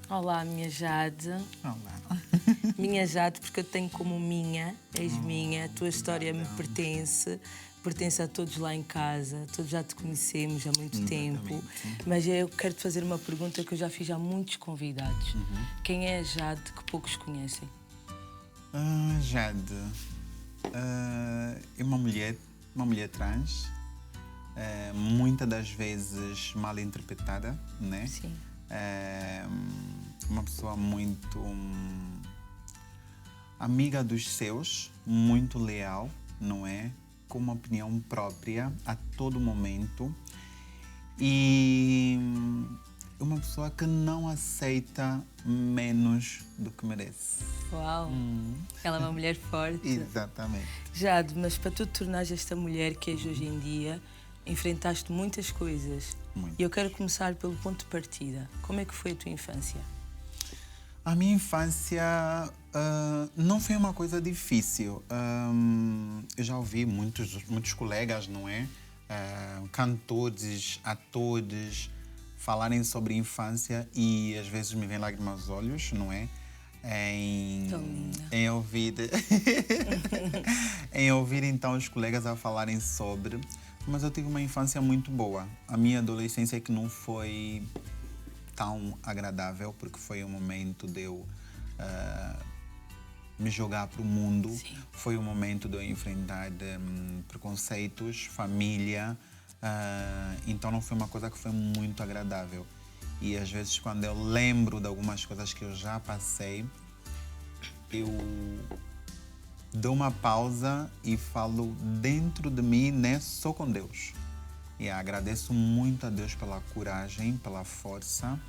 Olá, minha Jade. Olá. Minha Jade, porque eu tenho como minha, és minha, a tua história me pertence a todos lá em casa, todos já te conhecemos há muito tempo, mas eu quero te fazer uma pergunta que eu já fiz a muitos convidados. Quem é a Jade que poucos conhecem? Jade é uma mulher trans, muitas das vezes mal interpretada, né? Sim. Uma pessoa muito amiga dos seus, muito leal, não é? Com uma opinião própria a todo momento e uma pessoa que não aceita menos do que merece. Uau! Ela é uma mulher forte. Exatamente. Jade, mas para tu te tornares esta mulher que és hoje em dia, enfrentaste muitas coisas. Muito. E eu quero começar pelo ponto de partida. Como é que foi a tua infância? A minha infância não foi uma coisa difícil. Eu já ouvi muitos colegas, não é? Cantores, atores, falarem sobre infância e às vezes me vem lágrimas aos olhos, não é? Em ouvir em ouvir então os colegas a falarem sobre, mas eu tive uma infância muito boa. A minha adolescência que não foi tão agradável, porque foi um momento de eu me jogar para o mundo. Sim. Foi um momento de eu enfrentar preconceitos, família, então não foi uma coisa que foi muito agradável. E às vezes quando eu lembro de algumas coisas que eu já passei, eu dou uma pausa e falo dentro de mim, né, só com Deus. E agradeço muito a Deus pela coragem, pela força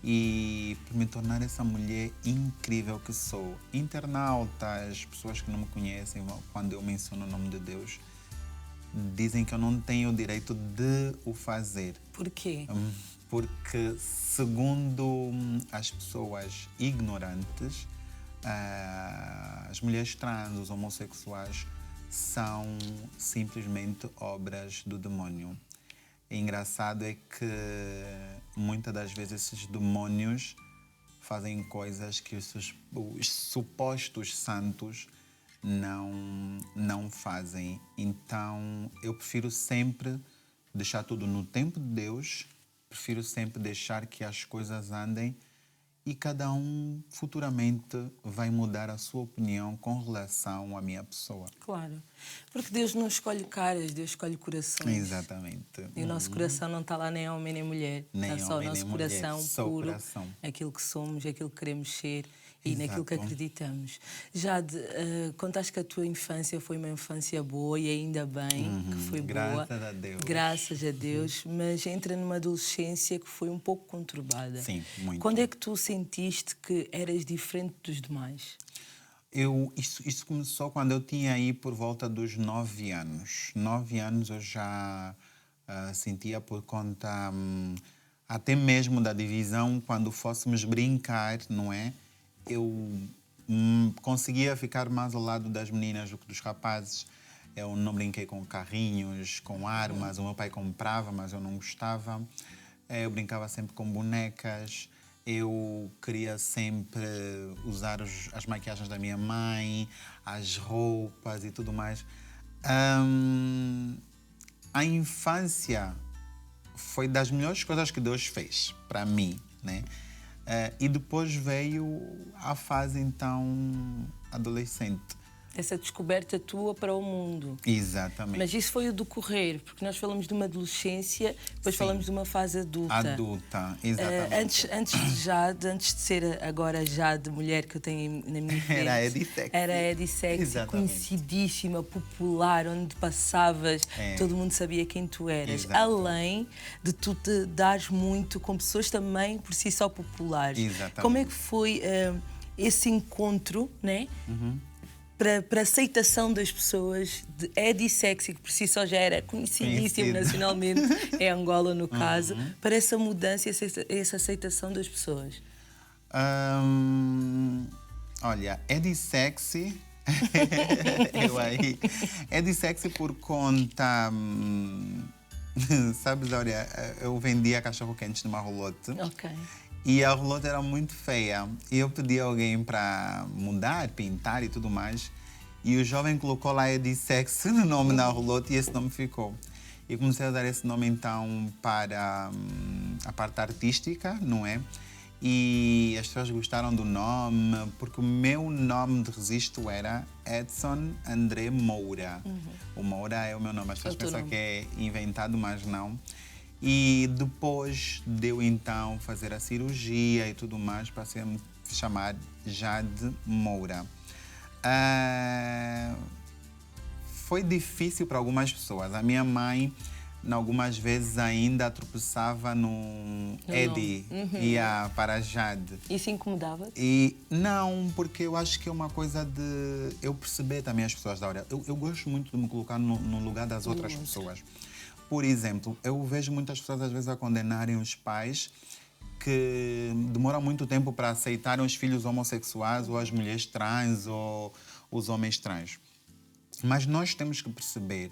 e por me tornar essa mulher incrível que sou. Internautas, pessoas que não me conhecem, quando eu menciono o nome de Deus, dizem que eu não tenho o direito de o fazer. Por quê? Porque, segundo as pessoas ignorantes, as mulheres trans, os homossexuais, são simplesmente obras do demônio. E engraçado é que muitas das vezes esses demônios fazem coisas que os supostos santos não fazem. Então eu prefiro sempre deixar tudo no tempo de Deus, prefiro sempre deixar que as coisas andem e cada um futuramente vai mudar a sua opinião com relação à minha pessoa. Claro. Porque Deus não escolhe caras, Deus escolhe corações. Exatamente. E o nosso coração não está lá nem homem nem mulher. Nem está só o homem, nosso nem mulher, coração só o puro, coração. aquilo que somos, aquilo que queremos ser e Exato. naquilo que acreditamos. Jade, contaste que a tua infância foi uma infância boa e ainda bem que foi boa. Graças a Deus. Graças a Deus. Mas entra numa adolescência que foi um pouco conturbada. Sim, muito. Quando é que tu sentiste que eras diferente dos demais? Isso começou quando eu tinha aí por volta dos 9 anos. 9 anos eu já sentia por conta até mesmo da divisão, quando fôssemos brincar, não é? Eu conseguia ficar mais ao lado das meninas do que dos rapazes. Eu não brinquei com carrinhos, com armas. O meu pai comprava, mas eu não gostava. Eu brincava sempre com bonecas. Eu queria sempre usar as maquiagens da minha mãe, as roupas e tudo mais. A infância foi das melhores coisas que Deus fez para mim, né? E depois veio a fase, então, adolescente. Essa descoberta tua para o mundo. Exatamente. Mas isso foi o decorrer, porque nós falamos de uma adolescência, depois falamos de uma fase adulta. Adulta, exatamente. Antes de ser agora Jade, mulher que eu tenho na minha frente. Era Edi Sexy. Era Edi Sexy, conhecidíssima, popular, onde passavas, todo mundo sabia quem tu eras. Exato. Além de tu te dares muito com pessoas também por si só populares. Exatamente. Como é que foi esse encontro, né? Para a aceitação das pessoas de Edi Sexy, que por si só já era conhecidíssimo nacionalmente, em Angola no caso, para essa mudança e essa aceitação das pessoas? Olha, Edi Sexy, Edi Sexy por conta, sabes, olha, eu vendia cachorro-quentes numa rolote. Ok. E a roulotte era muito feia. E eu pedi a alguém para mudar, pintar e tudo mais. E o jovem colocou lá Edissex no nome da roulotte e esse nome ficou. E comecei a dar esse nome então para a parte artística, não é? E as pessoas gostaram do nome, porque o meu nome de registro era Edson André Moura. O Moura é o meu nome, as pessoas pensam que é inventado, mas não. E depois deu então fazer a cirurgia e tudo mais para ser chamar Jade Moura. Foi difícil para algumas pessoas. A minha mãe, algumas vezes, ainda tropeçava no Eddie e para Jade. Isso incomodava? E não, porque eu acho que é uma coisa de eu perceber também as pessoas da hora. Eu gosto muito de me colocar no lugar das outras pessoas. Por exemplo, eu vejo muitas pessoas às vezes a condenarem os pais que demoram muito tempo para aceitarem os filhos homossexuais ou as mulheres trans ou os homens trans. Mas nós temos que perceber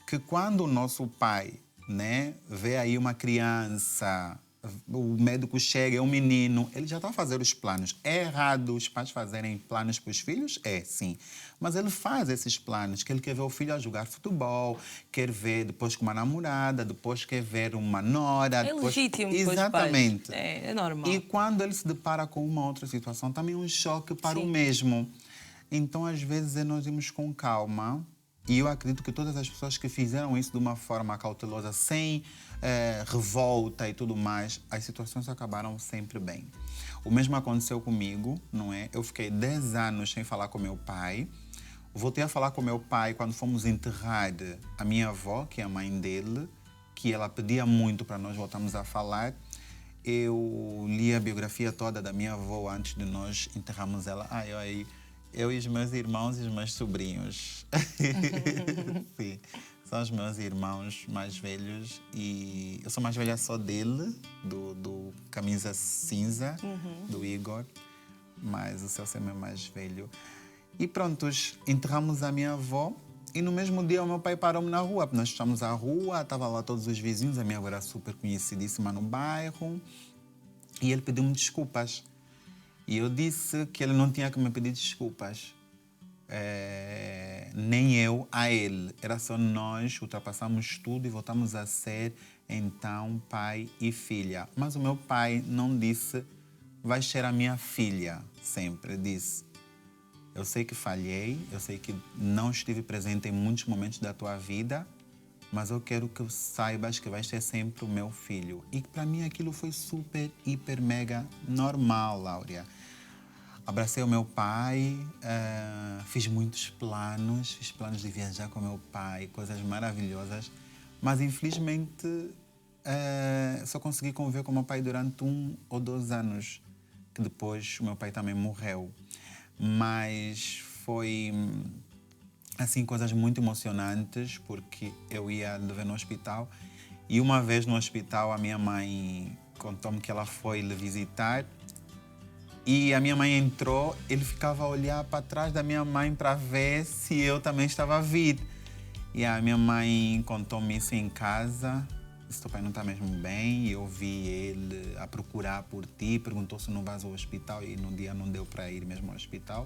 que quando o nosso pai, né, vê aí uma criança, o médico chega, é um menino, ele já está a fazer os planos. É errado os pais fazerem planos para os filhos? É, sim. Mas ele faz esses planos, que ele quer ver o filho a jogar futebol, quer ver depois com uma namorada, depois quer ver uma nora. É legítimo. Exatamente. É normal. E quando ele se depara com uma outra situação, também é um choque para o mesmo. Então, às vezes, nós irmos com calma. E eu acredito que todas as pessoas que fizeram isso de uma forma cautelosa, sem revolta e tudo mais, as situações acabaram sempre bem. O mesmo aconteceu comigo, não é? Eu fiquei 10 anos sem falar com meu pai. Voltei a falar com meu pai quando fomos enterrar a minha avó, que é a mãe dele, que ela pedia muito para nós voltarmos a falar. Eu li a biografia toda da minha avó antes de nós enterrarmos ela. Eu e os meus irmãos e os meus sobrinhos. Sim, são os meus irmãos mais velhos e eu sou mais velha só dele, do camisa cinza, do Igor, mas o Celso é meu mais velho. E prontos, enterramos a minha avó e no mesmo dia o meu pai parou-me na rua. Nós fechamos a rua, estavam lá todos os vizinhos, a minha avó era super conhecidíssima no bairro e ele pediu-me desculpas. E eu disse que ele não tinha que me pedir desculpas, nem eu a ele. Era só nós, ultrapassamos tudo e voltamos a ser, então, pai e filha. Mas o meu pai não disse, vai ser a minha filha, sempre. Ele disse, eu sei que falhei, eu sei que não estive presente em muitos momentos da tua vida, mas eu quero que saibas que vais ser sempre o meu filho. E para mim aquilo foi super, hiper, mega normal, Láurea. Abracei o meu pai, fiz muitos planos, fiz planos de viajar com o meu pai, coisas maravilhosas, mas infelizmente só consegui conviver com o meu pai durante 1 ou 2 anos, que depois o meu pai também morreu. Mas foi assim, coisas muito emocionantes, porque eu ia lhe ver no hospital e uma vez no hospital a minha mãe contou-me que ela foi lhe visitar e a minha mãe entrou, ele ficava a olhar para trás da minha mãe para ver se eu também estava a vir. E a minha mãe contou-me isso em casa, disse, teu pai não está mesmo bem, e eu vi ele a procurar por ti, perguntou se não vais ao hospital e no dia não deu para ir mesmo ao hospital.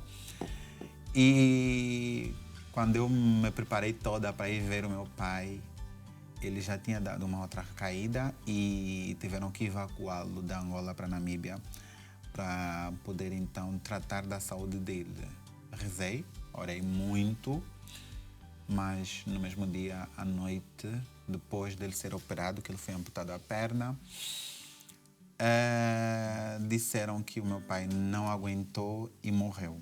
E quando eu me preparei toda para ir ver o meu pai, ele já tinha dado uma outra recaída e tiveram que evacuá-lo da Angola para a Namíbia para poder então tratar da saúde dele. Rezei, orei muito, mas no mesmo dia à noite, depois dele ser operado, que ele foi amputado a perna, disseram que o meu pai não aguentou e morreu.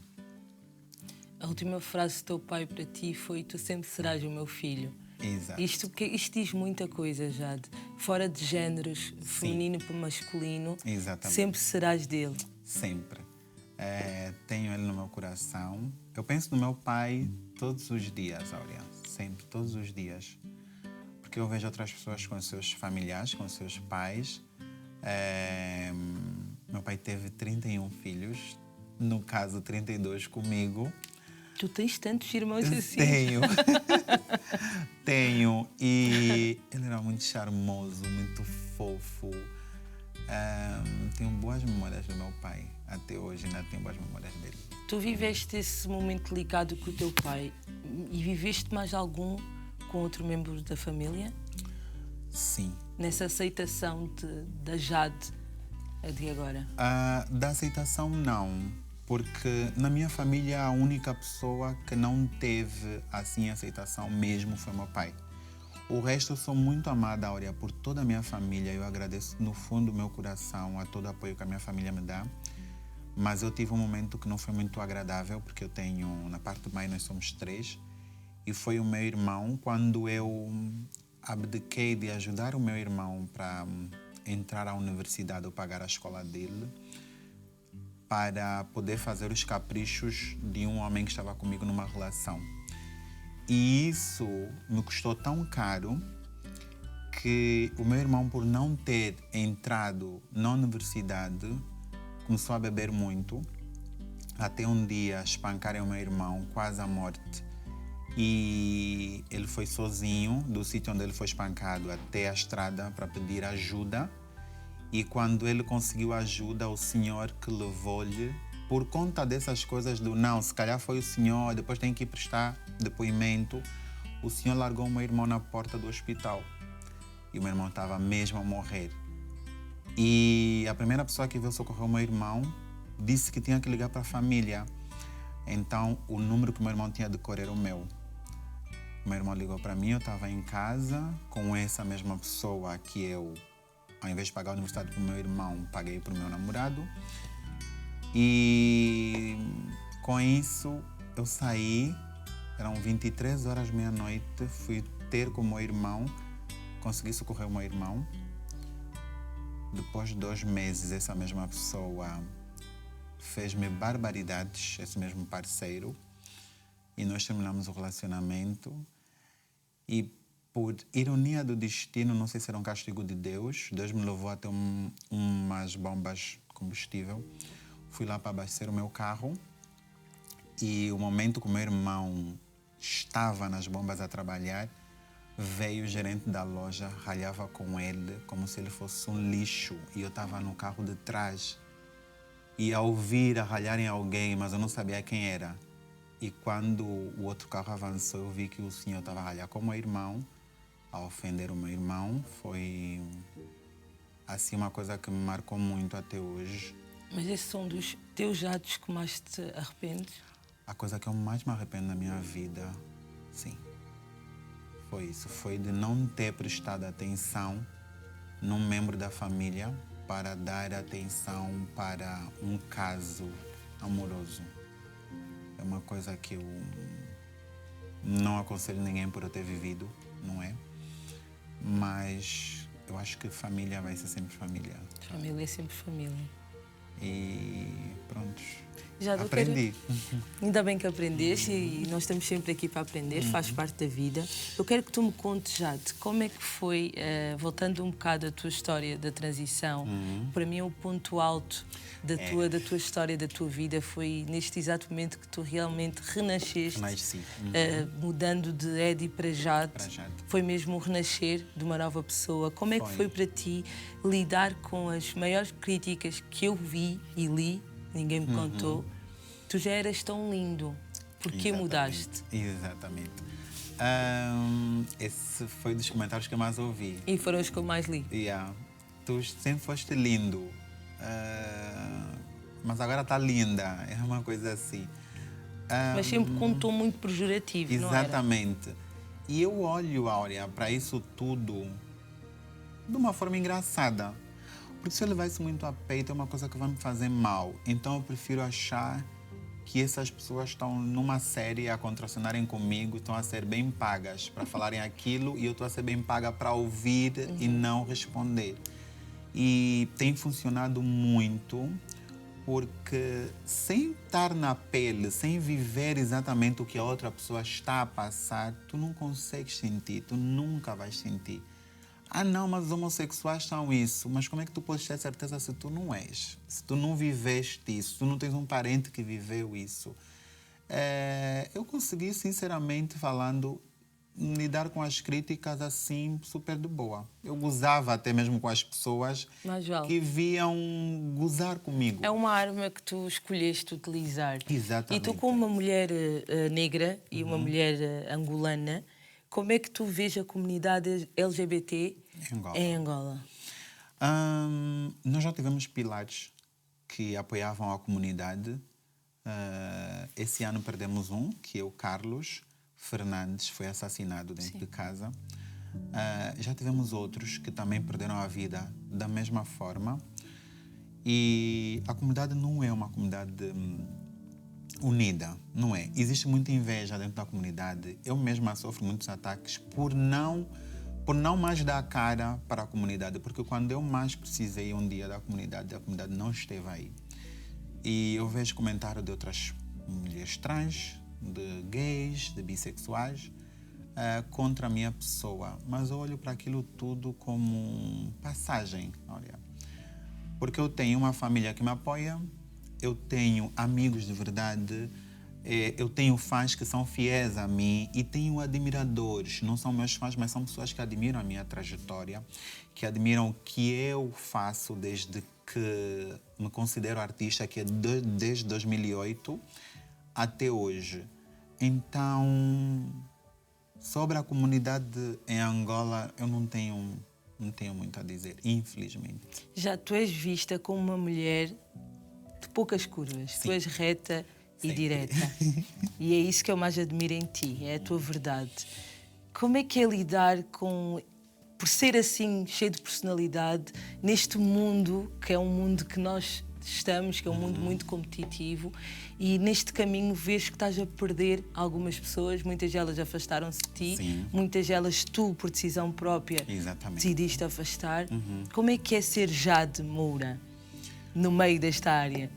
A última frase do teu pai para ti foi: tu sempre serás o meu filho. Exato. Isto diz muita coisa, Jade. Fora de géneros, feminino para masculino, exatamente, sempre serás dele. Sempre. Tenho ele no meu coração. Eu penso no meu pai todos os dias, Áurea. Sempre, todos os dias. Porque eu vejo outras pessoas com seus familiares, com seus pais. Meu pai teve 31 filhos. No caso, 32 comigo. Tu tens tantos irmãos assim? Tenho. Tenho. E ele era muito charmoso, muito fofo. Tenho boas memórias do meu pai. Até hoje ainda tenho boas memórias dele. Tu viveste esse momento ligado com o teu pai e viveste mais algum com outro membro da família? Sim. Nessa aceitação da Jade de agora? Da aceitação, não. Porque na minha família a única pessoa que não teve assim aceitação mesmo foi meu pai. O resto, eu sou muito amada, Áurea, por toda a minha família. Eu agradeço no fundo do meu coração a todo o apoio que a minha família me dá. Mas eu tive um momento que não foi muito agradável, porque eu tenho, na parte de mãe, nós somos 3. E foi o meu irmão, quando eu abdiquei de ajudar o meu irmão para entrar à universidade ou pagar a escola dele, para poder fazer os caprichos de um homem que estava comigo numa relação. E isso me custou tão caro que o meu irmão, por não ter entrado na universidade, começou a beber muito, até um dia espancarem o meu irmão quase à morte. E ele foi sozinho do sítio onde ele foi espancado até a estrada para pedir ajuda. E quando ele conseguiu ajuda, o senhor que levou-lhe, por conta dessas coisas do não, se calhar foi o senhor, depois tem que ir prestar depoimento, o senhor largou o meu irmão na porta do hospital. E o meu irmão estava mesmo a morrer. E a primeira pessoa que veio socorrer o meu irmão disse que tinha que ligar para a família. Então, o número que o meu irmão tinha de cor era o meu. O meu irmão ligou para mim, eu estava em casa com essa mesma pessoa que eu, ao invés de pagar a universidade para o meu irmão, paguei para o meu namorado. E com isso eu saí, eram 23 horas, meia-noite, fui ter com o meu irmão, consegui socorrer o meu irmão. Depois de 2 meses, essa mesma pessoa fez-me barbaridades, esse mesmo parceiro, e nós terminamos o relacionamento. E por ironia do destino, não sei se era um castigo de Deus, Deus me levou até umas bombas de combustível. Fui lá para abastecer o meu carro e o momento que o meu irmão estava nas bombas a trabalhar, veio o gerente da loja, ralhava com ele como se ele fosse um lixo e eu estava no carro de trás. E ao ouvir a ralhar em alguém, mas eu não sabia quem era. E quando o outro carro avançou, eu vi que o senhor estava a ralhar com o meu irmão, a ofender o meu irmão. Foi assim uma coisa que me marcou muito até hoje. Mas esses são dos teus atos que mais te arrependes? A coisa que eu mais me arrependo na minha vida, sim, foi isso. Foi de não ter prestado atenção num membro da família para dar atenção para um caso amoroso. É uma coisa que eu não aconselho ninguém por eu ter vivido, não é? Mas eu acho que família vai ser sempre família. Família é sempre família. E pronto, Já aprendi. Ainda bem que aprendeste e nós estamos sempre aqui para aprender, faz parte da vida. Eu quero que tu me contes, Jade, como é que foi, voltando um bocado à tua história da transição, para mim o ponto alto da tua história, da tua vida, foi neste exato momento que tu realmente renasceste, Renasci. mudando de Eddie para Jade. Jade. Foi mesmo o renascer de uma nova pessoa. Como é que foi para ti lidar com as maiores críticas que eu vi e li? Ninguém me contou. Tu já eras tão lindo. Por que mudaste? Exatamente. Esse foi dos comentários que eu mais ouvi. E foram os que eu mais li. Tu sempre foste lindo. Mas agora está linda. É uma coisa assim. Mas sempre com um tom muito pejorativo, não era? Exatamente. E eu olho, Áurea, para isso tudo de uma forma engraçada. Porque se eu levar isso muito a peito, é uma coisa que vai me fazer mal. Então eu prefiro achar que essas pessoas estão numa série a contracionarem comigo, estão a ser bem pagas para falarem aquilo e eu estou a ser bem paga para ouvir e não responder. E tem funcionado muito porque sem estar na pele, sem viver exatamente o que a outra pessoa está a passar, tu não consegues sentir, tu nunca vais sentir. Ah, não, mas os homossexuais são isso. Mas como é que tu podes ter certeza se tu não és? Se tu não viveste isso, se tu não tens um parente que viveu isso. Eu consegui, sinceramente falando, lidar com as críticas assim super de boa. Eu gozava até mesmo com as pessoas que viam gozar comigo. É uma arma que tu escolheste utilizar. Exatamente. E tu, como uma mulher negra e uma mulher angolana, como é que tu vês a comunidade LGBT em Angola? Nós já tivemos pilares que apoiavam a comunidade. Esse ano perdemos um, que é o Carlos Fernandes, foi assassinado dentro de casa. Já tivemos outros que também perderam a vida da mesma forma. E a comunidade não é uma comunidade unida, não é? Existe muita inveja dentro da comunidade. Eu mesma sofro muitos ataques por não mais dar a cara para a comunidade, porque quando eu mais precisei um dia da comunidade não esteve aí. E eu vejo comentários de outras mulheres trans, de gays, de bissexuais, contra a minha pessoa. Mas eu olho para aquilo tudo como passagem, olha. Porque eu tenho uma família que me apoia, eu tenho amigos de verdade, eu tenho fãs que são fiéis a mim e tenho admiradores. Não são meus fãs, mas são pessoas que admiram a minha trajetória, que admiram o que eu faço desde que me considero artista, que é desde 2008 até hoje. Então, sobre a comunidade em Angola, eu não tenho muito a dizer, infelizmente. Já tu és vista como uma mulher de poucas curvas. Sim. Tu és reta e direta. E é isso que eu mais admiro em ti, é a tua verdade. Como é que é lidar com... por ser assim, cheio de personalidade, neste mundo, que é um mundo que nós estamos, que é um mundo muito competitivo, e neste caminho vês que estás a perder algumas pessoas, muitas delas afastaram-se de ti, sim, muitas delas tu, por decisão própria, decidiste afastar. Como é que é ser Jade Moura no meio desta área?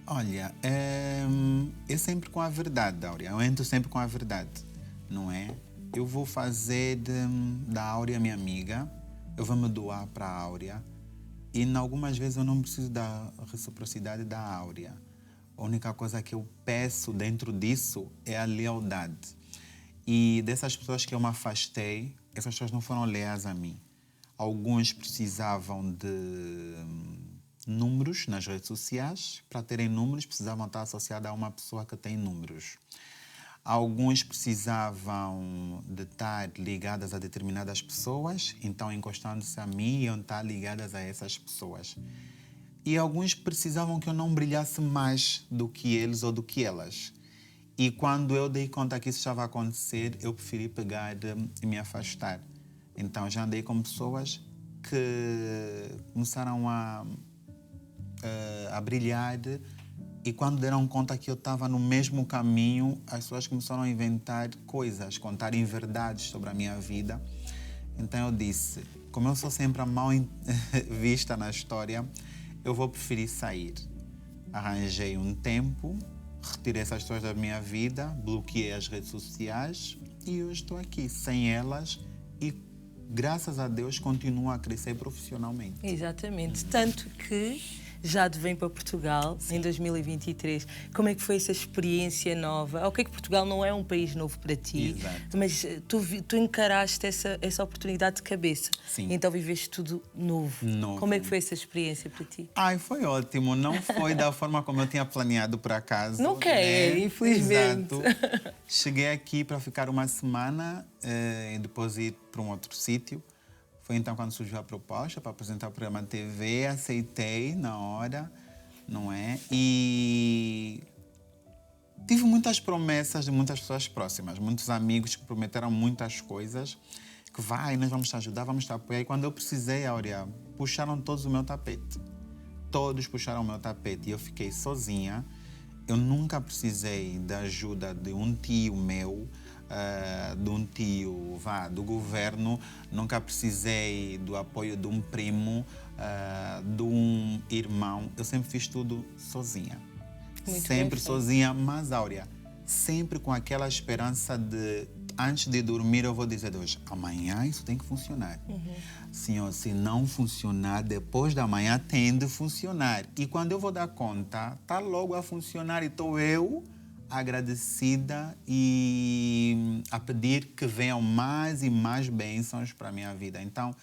Olha, é sempre com a verdade, Áurea. Eu entro sempre com a verdade, não é? Eu vou fazer da Áurea minha amiga, eu vou me doar para a Áurea e, em algumas vezes, eu não preciso da reciprocidade da Áurea. A única coisa que eu peço dentro disso é a lealdade. E dessas pessoas que eu me afastei, essas pessoas não foram leais a mim. Alguns precisavam de números nas redes sociais. Para terem números, precisavam estar associados a uma pessoa que tem números. Alguns precisavam de estar ligadas a determinadas pessoas, então, encostando-se a mim, iam estar ligadas a essas pessoas. E alguns precisavam que eu não brilhasse mais do que eles ou do que elas. E quando eu dei conta que isso estava a acontecer, eu preferi pegar e me afastar. Então, já andei com pessoas que começaram a brilhar. E quando deram conta que eu estava no mesmo caminho, as pessoas começaram a inventar coisas, contarem verdades sobre a minha vida. Então eu disse, como eu sou sempre a mal vista na história, eu vou preferir sair. Arranjei um tempo, retirei essas pessoas da minha vida, bloqueei as redes sociais e eu estou aqui sem elas e, graças a Deus, continuo a crescer profissionalmente. Exatamente. Tanto que Jade vem para Portugal, sim, em 2023. Como é que foi essa experiência nova? Ok, que Portugal não é um país novo para ti, exato, mas tu encaraste essa oportunidade de cabeça. Sim. Então viveste tudo novo. Como é que foi essa experiência para ti? Foi ótimo. Não foi da forma como eu tinha planeado, por acaso. Nunca é, infelizmente. Exato. Cheguei aqui para ficar uma semana e depois ir para um outro sítio. Foi então quando surgiu a proposta para apresentar o programa de TV, aceitei na hora, não é? E tive muitas promessas de muitas pessoas próximas, muitos amigos que prometeram muitas coisas, que nós vamos te ajudar, vamos te apoiar. E quando eu precisei, Áurea, puxaram todos o meu tapete. Todos puxaram o meu tapete e eu fiquei sozinha. Eu nunca precisei da ajuda de um tio meu, de um tio do governo, nunca precisei do apoio de um primo, de um irmão. Eu sempre fiz tudo sozinha. Muito sempre sozinha, mas, Áurea, sempre com aquela esperança de, antes de dormir, eu vou dizer a Deus, amanhã isso tem que funcionar. Senhor, se não funcionar, depois da manhã tem de funcionar. E quando eu vou dar conta, está logo a funcionar e estou eu agradecida e a pedir que venham mais e mais bênçãos para a minha vida. Então,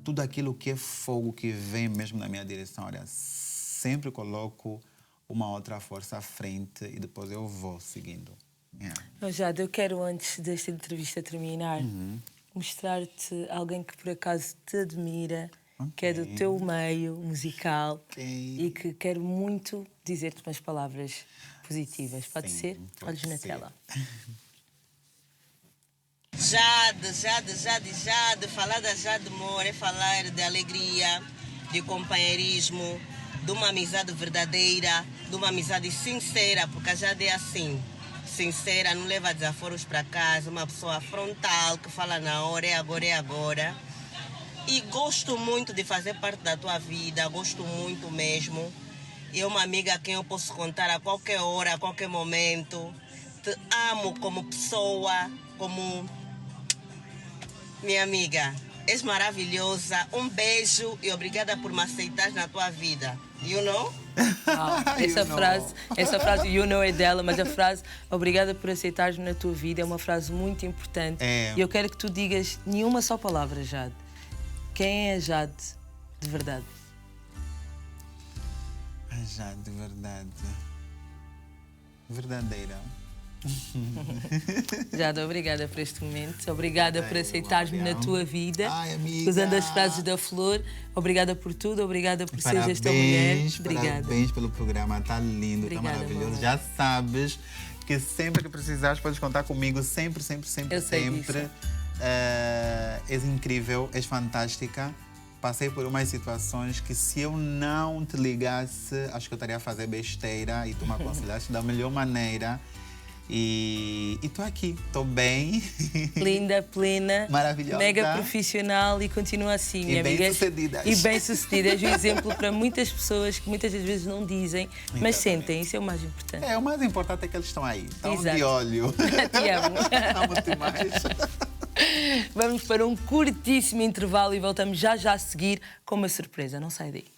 tudo aquilo que é fogo que vem mesmo na minha direção, olha, sempre coloco uma outra força à frente e depois eu vou seguindo. Jade, eu quero, antes desta entrevista terminar, mostrar-te alguém que por acaso te admira, que é do teu meio musical e que quero muito dizer-te umas palavras positivas. Pode ser? Olhos na tela. Jade. Falar da Jade Moura é falar de alegria, de companheirismo, de uma amizade verdadeira, de uma amizade sincera, porque a Jade é assim. Sincera, não leva desaforos para casa, uma pessoa frontal, que fala na hora, é agora. E gosto muito de fazer parte da tua vida, gosto muito mesmo. É uma amiga a quem eu posso contar a qualquer hora, a qualquer momento. Te amo como pessoa, como minha amiga. És maravilhosa. Um beijo e obrigada por me aceitar na tua vida. You know? Essa frase, you know, é dela, mas a frase obrigada por aceitares na tua vida é uma frase muito importante. E eu quero que tu digas nenhuma só palavra, Jade. Quem é a Jade de verdade? A Jade de verdade. Verdadeira. Jade, obrigada por este momento. Obrigada por aceitares-me na tua vida. Ai, amiga. Usando as frases da Flor. Obrigada por tudo. Obrigada por seres esta mulher. Obrigada. Parabéns pelo programa. Está lindo, está maravilhoso. Mamãe. Já sabes que sempre que precisares podes contar comigo. Sempre. Eu sei disso. És incrível, és fantástica. Passei por umas situações que, se eu não te ligasse, acho que eu estaria a fazer besteira e tu me aconselhaste da melhor maneira. E estou aqui, estou bem. Linda, plena, maravilhosa, mega profissional e continua assim, minha amiga. E bem-sucedida. És um exemplo para muitas pessoas que muitas das vezes não dizem, mas sentem. Isso é o mais importante. O mais importante é que eles estão aí. Estão Exato. de olho. Te amo. Amo-te mais. Vamos para um curtíssimo intervalo e voltamos já a seguir com uma surpresa. Não sai daí.